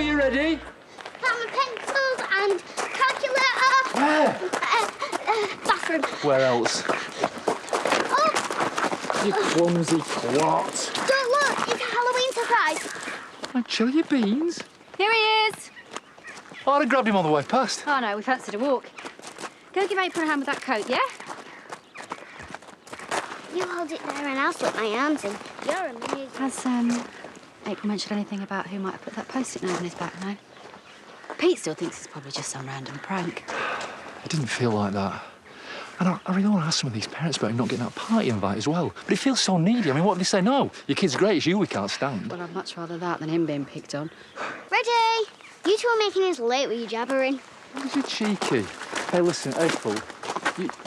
whenever you're ready. Got my pencils and calculator. Where? Bathroom. Where else? Oh, You clumsy twat. don't look, it's a Halloween surprise. My chili beans? Here he is. Oh, I'd have grabbed him on the way past. Oh, no, we fancied a walk. Go give April a hand with that coat, yeah? You hold it there and I'll slip my arms in. You're amazing. Has, April mentioned anything about who might have put that post-it note on his back, no? Pete still thinks it's probably just some random prank. It didn't feel like that. And I really want to ask some of these parents about him not getting that party invite as well. But it feels so needy. I mean, what if they say, no, your kid's great, it's you we can't stand? Well, I'd much rather that than him being picked on. Ready? You two are making us late with your jabbering. Is it cheeky? Hey, listen, April,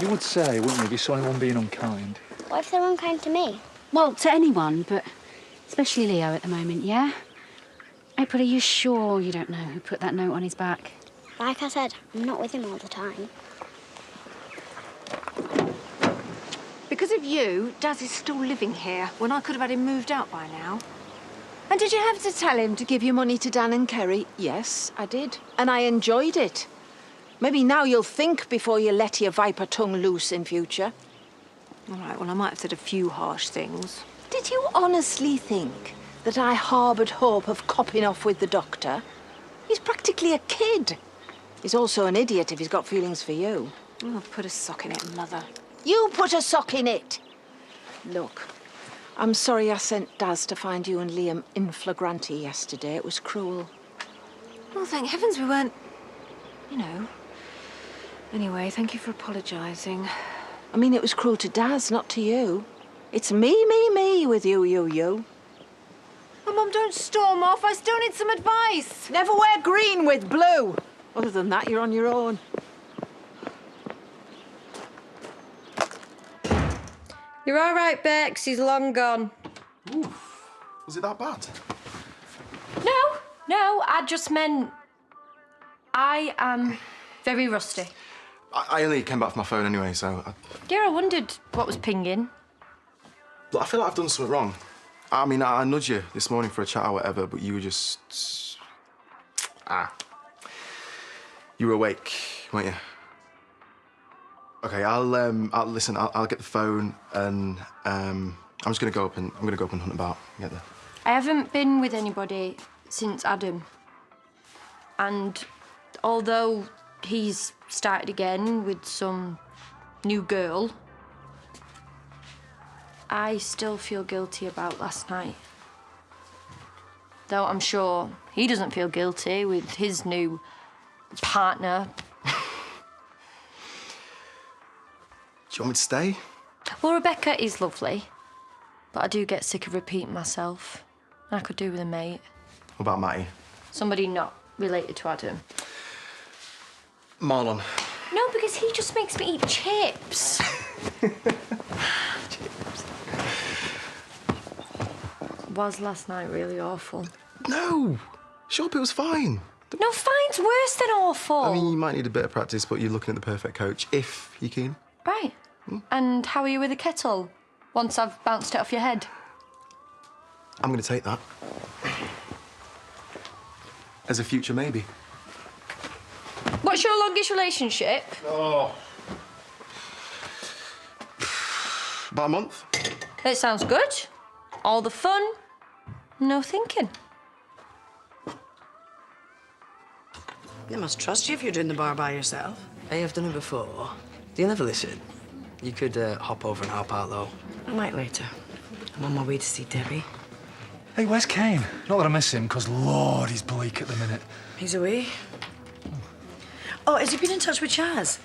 you would say, wouldn't you, if you saw anyone being unkind? What if they're unkind to me? Well, to anyone, but especially Leo at the moment, yeah? April, are you sure you don't know who put that note on his back? Like I said, I'm not with him all the time. Because of you, Daz is still living here when I could have had him moved out by now. And did you have to tell him to give your money to Dan and Kerry? Yes, I did. And I enjoyed it. Maybe now you'll think before you let your viper tongue loose in future. All right, well, I might have said a few harsh things. Did you honestly think that I harboured hope of copping off with the doctor? He's practically a kid. He's also an idiot if he's got feelings for you. Oh, put a sock in it, Mother. You put a sock in it! Look, I'm sorry I sent Daz to find you and Liam in flagranti yesterday. It was cruel. Well, thank heavens we weren't, you know. Anyway, thank you for apologising. I mean, it was cruel to Daz, not to you. It's me with you. Oh, Mum, don't storm off. I still need some advice. Never wear green with blue. Other than that, you're on your own. You're all right, Bex. He's long gone. Oof. Was it that bad? No, I just meant I am very rusty. I only came back from my phone anyway, so... Yeah, I wondered what was pinging. Look, I feel like I've done something wrong. I mean, I nudged you this morning for a chat or whatever, but you were just... You were awake, weren't you? Okay, I'll listen. I'll get the phone and I'm just gonna go up and hunt about. Get there. I haven't been with anybody since Adam. And although he's started again with some new girl, I still feel guilty about last night. Though I'm sure he doesn't feel guilty with his new partner. Do you want me to stay? Well, Rebecca is lovely, but I do get sick of repeating myself. I could do with a mate. What about Matty? Somebody not related to Adam. Marlon. No, because he just makes me eat chips. Was last night really awful? No! Sure, it was fine. No, fine's worse than awful. I mean, you might need a bit of practice, but you're looking at the perfect coach, if you're keen. Right. And how are you with the kettle, once I've bounced it off your head? I'm going to take that. As a future maybe. What's your longest relationship? Oh. About a month. It sounds good. All the fun, no thinking. They must trust you if you're doing the bar by yourself. Hey, I've done it before. Do you never listen? You could hop over and hop out, though. I might later. I'm on my way to see Debbie. Hey, where's Kane? Not that I miss him, because Lord, he's bleak at the minute. He's away. Oh, has he been in touch with Chaz?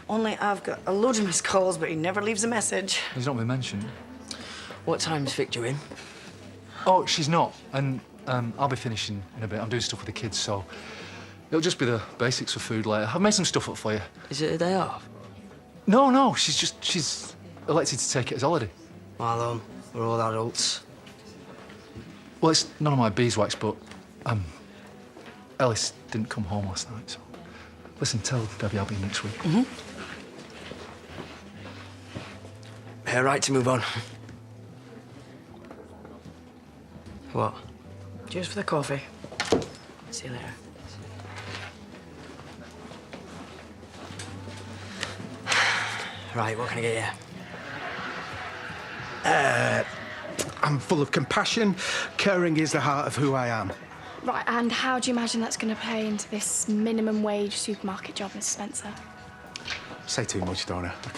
Only I've got a load of missed calls, but he never leaves a message. He's not been mentioned. What time's Vic due in? Oh, she's not. And I'll be finishing in a bit. I'm doing stuff with the kids, so it'll just be the basics for food later. I've made some stuff up for you. Is it a day off? No, she's elected to take it as a holiday. Marlon, we're all adults. Well, it's none of my beeswax, but Ellis didn't come home last night, so... Listen, tell Debbie I'll be in next week. Mm-hmm. Hey, right to move on. What? Cheers for the coffee. See you later. Right, what can I get you? I'm full of compassion. Caring is the heart of who I am. Right, and how do you imagine that's going to play into this minimum wage supermarket job, Mr. Spencer? Say too much, don't I? I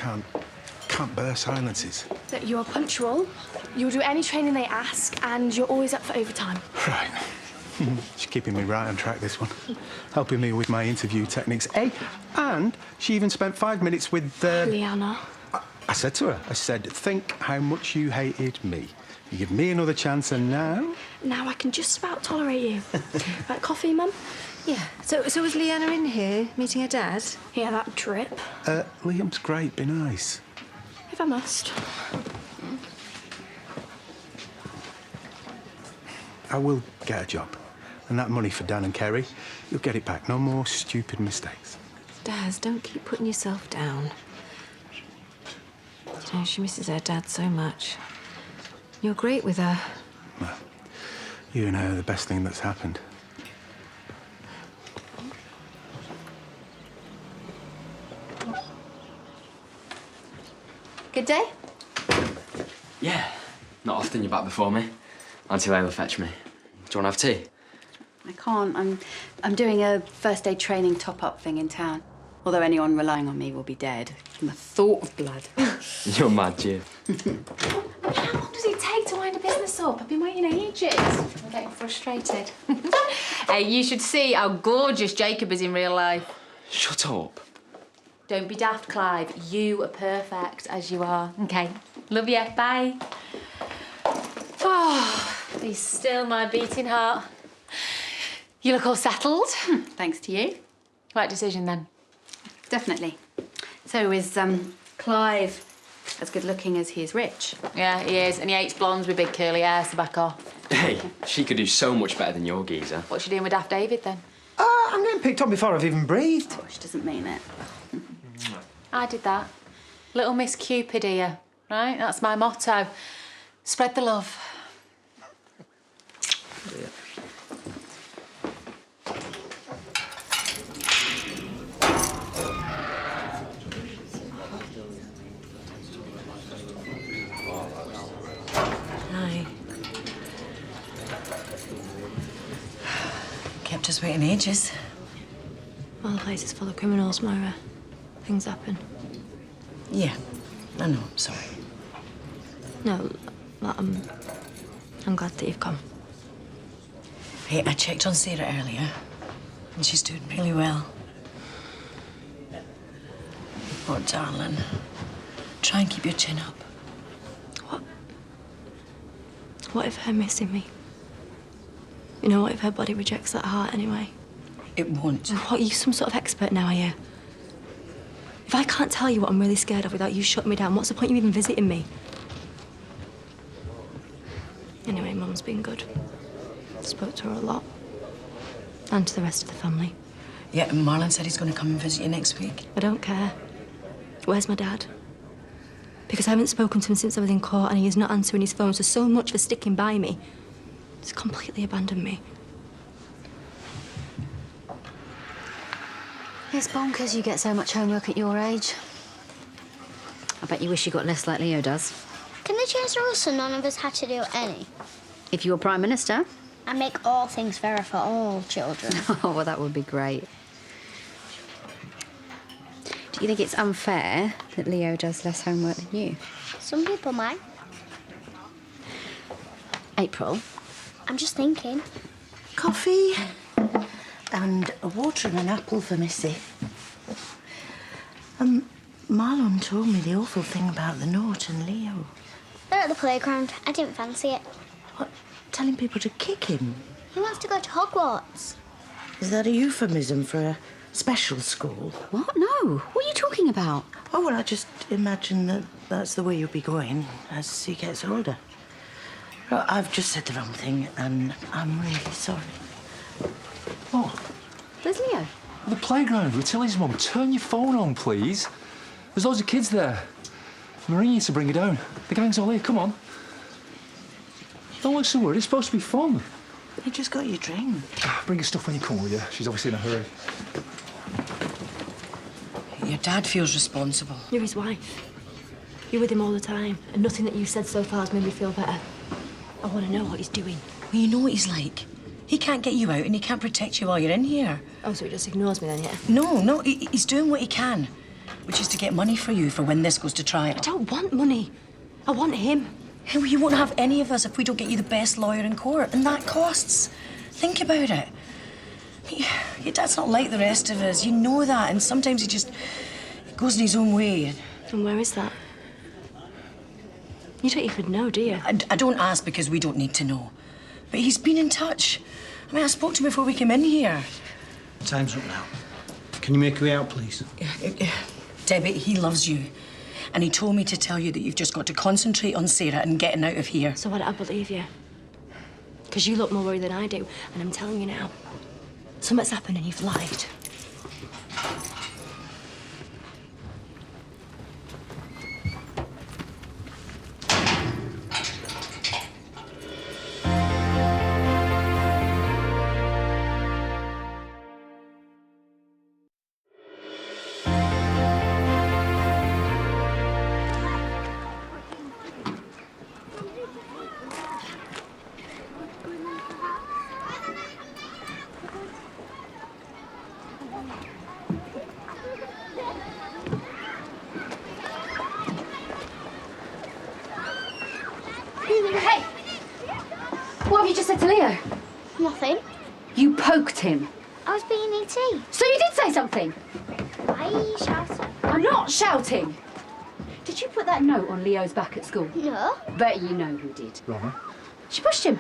can't bear silences. That you're punctual, you'll do any training they ask, and you're always up for overtime. Right. She's keeping me right on track, this one. Helping me with my interview techniques. And she even spent 5 minutes with... Liana. I said to her, I said, think how much you hated me. You give me another chance and now... Now I can just about tolerate you. Right, coffee, Mum? Yeah. So was Leanna in here, meeting her dad? Yeah, that drip. Liam's great, be nice. If I must. I will get a job. And that money for Dan and Kerry, you'll get it back. No more stupid mistakes. Daz, don't keep putting yourself down. You know, she misses her dad so much. You're great with her. Well, you and her are the best thing that's happened. Good day? Yeah. Not often you're back before me. Auntie Layla fetch me. Do you want to have tea? I can't. I'm doing a first aid training top-up thing in town. Although anyone relying on me will be dead from the thought of blood. You're mad, Jim. How long does it take to wind a business up? I've been waiting ages. I'm getting frustrated. Hey, you should see how gorgeous Jacob is in real life. Shut up. Don't be daft, Clive. You are perfect as you are. Okay. Love you. Bye. Oh, be still, my beating heart. You look all settled. Thanks to you. Right decision, then. Definitely. So is Clive as good looking as he is rich? Yeah, he is. And he hates blondes with big curly hair, so back off. Hey, she could do so much better than your geezer. What's she doing with Daft David, then? I'm getting picked on before I've even breathed. Oh, she doesn't mean it. I did that. Little Miss Cupid here, right? That's my motto. Spread the love. Hi. Kept us waiting ages. Well, the place is full of criminals, Moira. Things happen. Yeah, I know, sorry. No, but I'm glad that you've come. Hey, I checked on Sarah earlier, and she's doing really well. Oh, darling. Try and keep your chin up. What if her missing me? You know, what if her body rejects that heart anyway? It won't. What, are you some sort of expert now, are you? If I can't tell you what I'm really scared of without you shutting me down, what's the point of you even visiting me? Anyway, Mum's been good. Spoke to her a lot. And to the rest of the family. Yeah, and Marlon said he's going to come and visit you next week. I don't care. Where's my dad? Because I haven't spoken to him since I was in court and he is not answering his phone, so much for sticking by me. He's completely abandoned me. It's bonkers you get so much homework at your age. I bet you wish you got less like Leo does. Can they change the rules so none of us had to do any? If you were Prime Minister. And make all things fair for all children. Oh, well, that would be great. Do you think it's unfair that Leo does less homework than you? Some people might. April? I'm just thinking. Coffee and a water and an apple for Missy. Marlon told me the awful thing about the note and Leo. They're at the playground. I didn't fancy it. What, telling people to kick him? He wants to go to Hogwarts. Is that a euphemism for a special school? What? No. What are you talking about? Oh, well, I just imagine that that's the way you'll be going as he gets older. Well, I've just said the wrong thing, and I'm really sorry. What? Where's Leo? The playground with Tilly's mum. Turn your phone on, please. There's loads of kids there. I'm ringing you to bring her down. The gang's all here. Come on. Don't look so worried. It's supposed to be fun. You just got your drink. Bring your stuff when you come, will you? She's obviously in a hurry. Your dad feels responsible. You're his wife. You're with him all the time, and nothing that you've said so far has made me feel better. I want to know what he's doing. Well, you know what he's like. He can't get you out and he can't protect you while you're in here. Oh, so he just ignores me then, yeah? No, he's doing what he can, which is to get money for you for when this goes to trial. I don't want money. I want him. Well, you won't have any of us if we don't get you the best lawyer in court, and that costs. Think about it. Your dad's not like the rest of us. You know that, and sometimes he just goes in his own way. And where is that? You don't even know, do you? I don't ask because we don't need to know. But he's been in touch. I mean, I spoke to him before we came in here. Time's up now. Can you make your way out, please? Debbie, he loves you. And he told me to tell you that you've just got to concentrate on Sarah and getting out of here. So why don't I believe you? Because you look more worried than I do. And I'm telling you now, something's happened and you've lied. Hey! What have you just said to Leo? Nothing. You poked him. I was being E.T. So you did say something? I shouted. I'm not shouting. Did you put that note on Leo's back at school? No. Bet you know who did. Roma? She pushed him.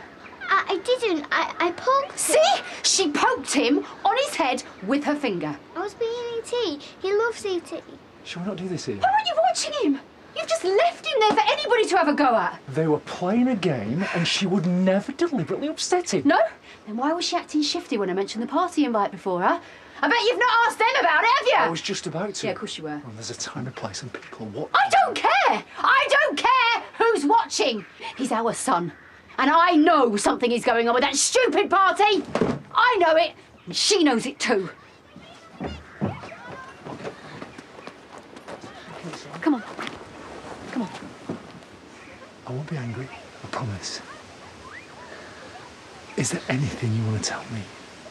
I didn't. I poked him. See? She poked him on his head with her finger. I was being E.T. He loves E.T. Shall we not do this here? Why weren't you watching him? You've just left him there for anybody to have a go at. They were playing a game and she would never deliberately upset him. No? Then why was she acting shifty when I mentioned the party invite before, huh? I bet you've not asked them about it, have you? I was just about to. Yeah, of course you were. Well, there's a time and place and people what? I don't care! I don't care who's watching! He's our son. And I know something is going on with that stupid party! I know it, and she knows it too. Come on. Come on. I won't be angry, I promise. Is there anything you want to tell me?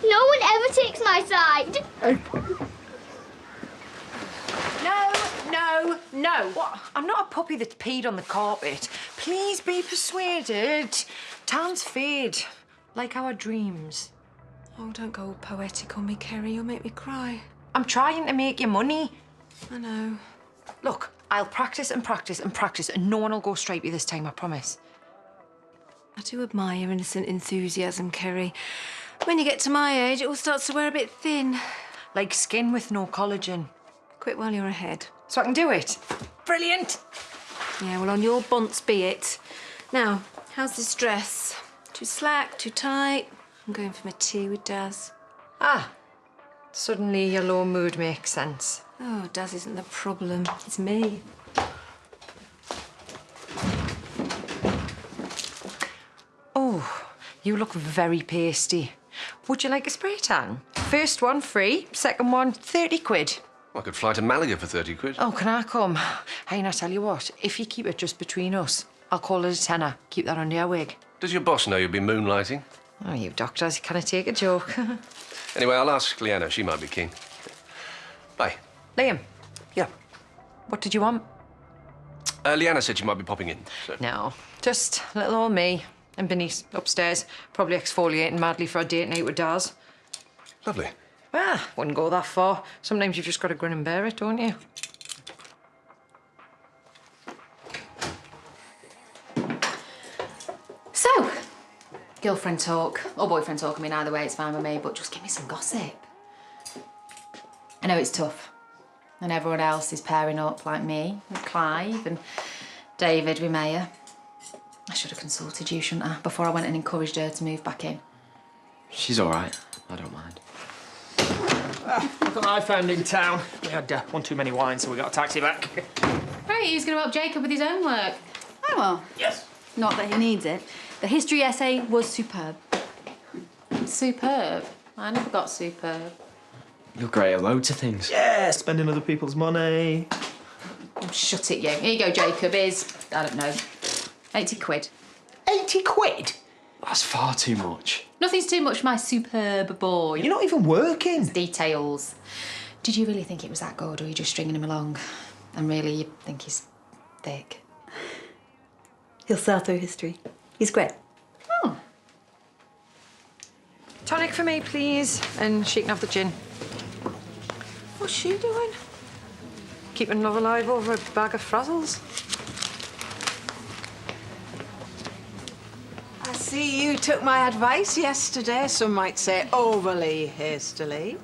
No one ever takes my side. No. What? I'm not a puppy that's peed on the carpet. Please be persuaded. Times fade, like our dreams. Oh, don't go all poetic on me, Kerry. You'll make me cry. I'm trying to make you money. I know. Look, I'll practice and practice and practice, and no one will go straight with you this time, I promise. I do admire your innocent enthusiasm, Kerry. When you get to my age, it all starts to wear a bit thin. Like skin with no collagen. Quit while you're ahead. So I can do it. Brilliant. Yeah, well, on your bonds be it. Now, how's this dress? Too slack, too tight? I'm going for my tea with Daz. Ah, suddenly your low mood makes sense. Oh, Daz isn't the problem. It's me. Oh, you look very pasty. Would you like a spray tan? First one free, second one 30 quid. I could fly to Malaga for 30 quid. Oh, can I come? Hey, and I tell you what, if you keep it just between us, I'll call it a tenner. Keep that under your wig. Does your boss know you'll be moonlighting? Oh, you doctors, can I take a joke? Anyway, I'll ask Leanna. She might be keen. Bye. Liam. Yeah. What did you want? Leanna said she might be popping in, so... No, just little old me and Bernice upstairs, probably exfoliating madly for a date night with Daz. Lovely. Well, wouldn't go that far. Sometimes you've just got to grin and bear it, don't you? So, girlfriend talk, or boyfriend talk, I mean, either way, it's fine with me, but just give me some gossip. I know it's tough, and everyone else is pairing up, like me, with Clive, and David with Maya. I should have consulted you, shouldn't I, before I went and encouraged her to move back in. She's all right. I don't mind. Look what I found in town. We had one too many wines, so we got a taxi back. Right, he's going to help Jacob with his own work. Oh, well. Yes. Not that he needs it. The history essay was superb. Superb. I never got superb. You're great at loads of things. Yeah, spending other people's money. Oh, shut it, you. Here you go, Jacob. Here's, I don't know, 80 quid. 80 quid? That's far too much. Nothing's too much for my superb boy. You're not even working. It's details. Did you really think it was that good, or are you just stringing him along? And really, you think he's thick? He'll sail through history. He's great. Oh. Tonic for me, please. And she can have the gin. What's she doing? Keeping love alive over a bag of frazzles? I see you took my advice yesterday, some might say overly hastily.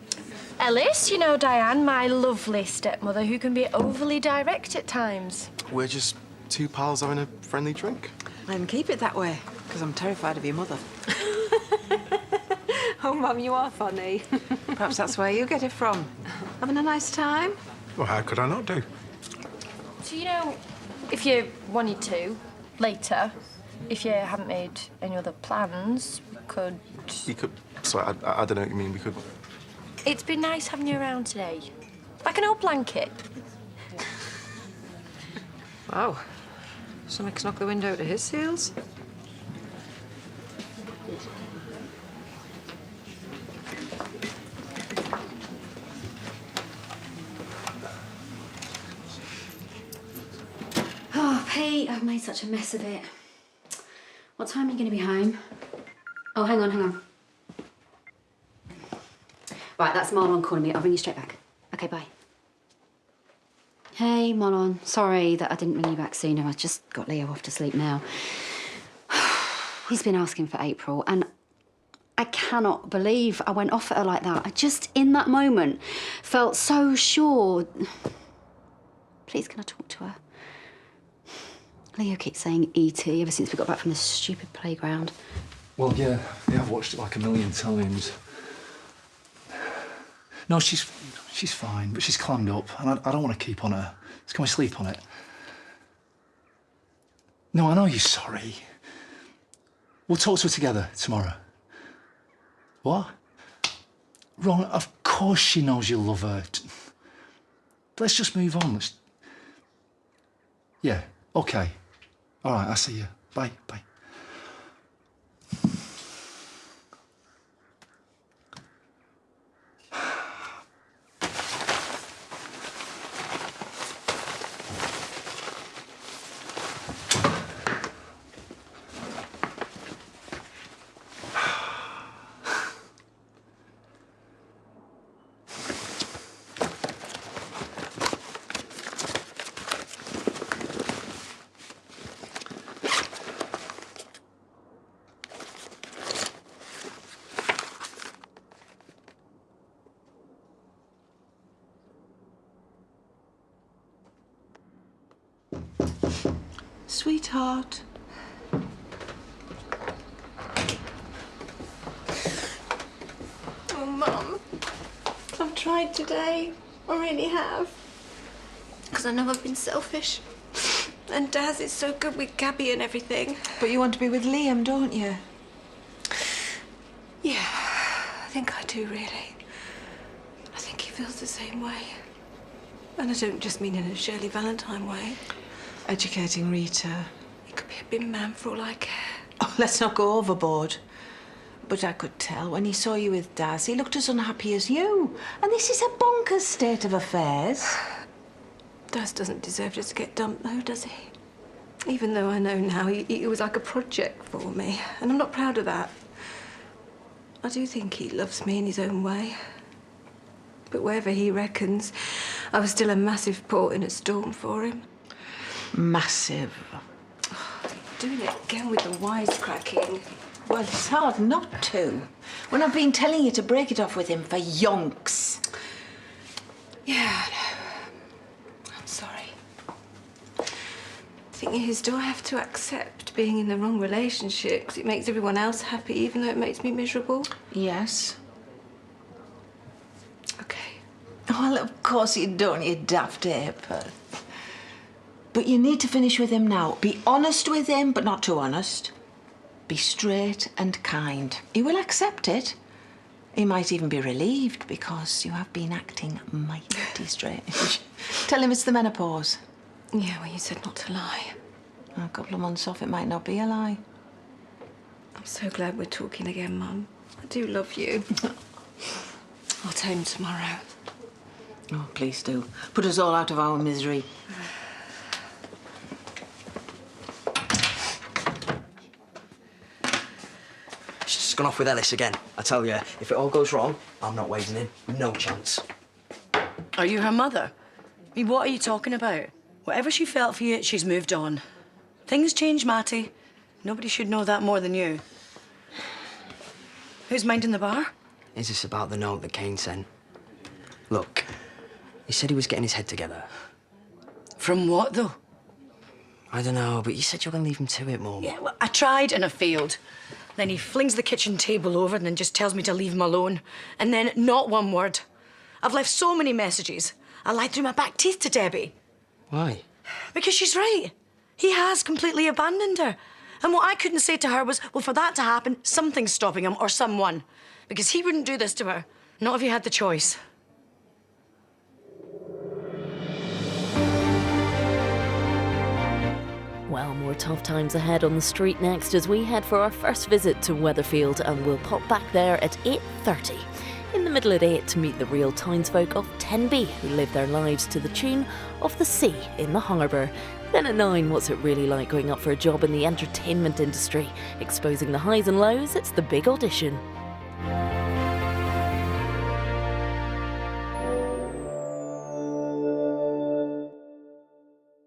Ellis, you know Diane, my lovely stepmother, who can be overly direct at times. We're just two pals having a friendly drink. And keep it that way, because I'm terrified of your mother. Oh, Mum, you are funny. Perhaps that's where you get it from. Having a nice time? Well, how could I not do? So, you know, if you wanted to, later, if you haven't made any other plans, we could... We could... Sorry, I don't know what you mean. We could... It's been nice having you around today. Like an old blanket. Wow. Something's knocked the wind out of his sails. Oh, Pete, I've made such a mess of it. What time are you going to be home? Oh, hang on. Right, that's Marlon calling me. I'll ring you straight back. Okay, bye. Hey, Marlon. Sorry that I didn't ring you back sooner. I just got Leo off to sleep now. He's been asking for April, and I cannot believe I went off at her like that. I just, in that moment, felt so sure. Please, can I talk to her? Leo keeps saying E.T. ever since we got back from the stupid playground. Well, yeah, I've watched it like a million times. No, she's fine, but she's clammed up, and I don't want to keep on her. So can we sleep on it? No, I know you're sorry. We'll talk to her together tomorrow. What? Ron, of course she knows you love her. Let's just move on. Yeah, okay. All right, I'll see you. Bye. Sweetheart. Oh, Mum. I've tried today. I really have. Because I know I've been selfish. And Daz is so good with Gabby and everything. But you want to be with Liam, don't you? Yeah, I think I do, really. I think he feels the same way. And I don't just mean in a Shirley Valentine way. Educating Rita. He could be a big man for all I care. Oh, let's not go overboard. But I could tell when he saw you with Daz, he looked as unhappy as you. And this is a bonkers state of affairs. Daz doesn't deserve just to get dumped, though, does he? Even though I know now he was like a project for me. And I'm not proud of that. I do think he loves me in his own way. But wherever he reckons, I was still a massive port in a storm for him. Massive. Doing it again with the wisecracking. Well, it's hard not to. When I've been telling you to break it off with him for yonks. Yeah, I know. I'm sorry. The thing is, do I have to accept being in the wrong relationship because it makes everyone else happy, even though it makes me miserable? Yes. Okay. Well, of course you don't, you daft ape. But you need to finish with him now. Be honest with him, but not too honest. Be straight and kind. He will accept it. He might even be relieved because you have been acting mighty strange. Tell him it's the menopause. Yeah, well, you said not to lie. A couple of months off, it might not be a lie. I'm so glad we're talking again, Mum. I do love you. I'll tell him tomorrow. Oh, please do. Put us all out of our misery. She's just gone off with Ellis again. I tell you, if it all goes wrong, I'm not wading in. No chance. Are you her mother? I mean, what are you talking about? Whatever she felt for you, she's moved on. Things change, Matty. Nobody should know that more than you. Who's minding the bar? Is this about the note that Kane sent? Look, he said he was getting his head together. From what, though? I don't know, but you said you were going to leave him to it, Mum. Yeah, well, I tried and I failed. Then he flings the kitchen table over and then just tells me to leave him alone. And then not one word. I've left so many messages. I lied through my back teeth to Debbie. Why? Because she's right. He has completely abandoned her. And what I couldn't say to her was, well, for that to happen, something's stopping him or someone. Because he wouldn't do this to her. Not if he had the choice. Well, more tough times ahead on the street next as we head for our first visit to Weatherfield, and we'll pop back there at 8:30. In the middle at 8 to meet the real townsfolk of Tenby who live their lives to the tune of the sea in the harbour. Then at 9, what's it really like going up for a job in the entertainment industry? Exposing the highs and lows, it's the big audition.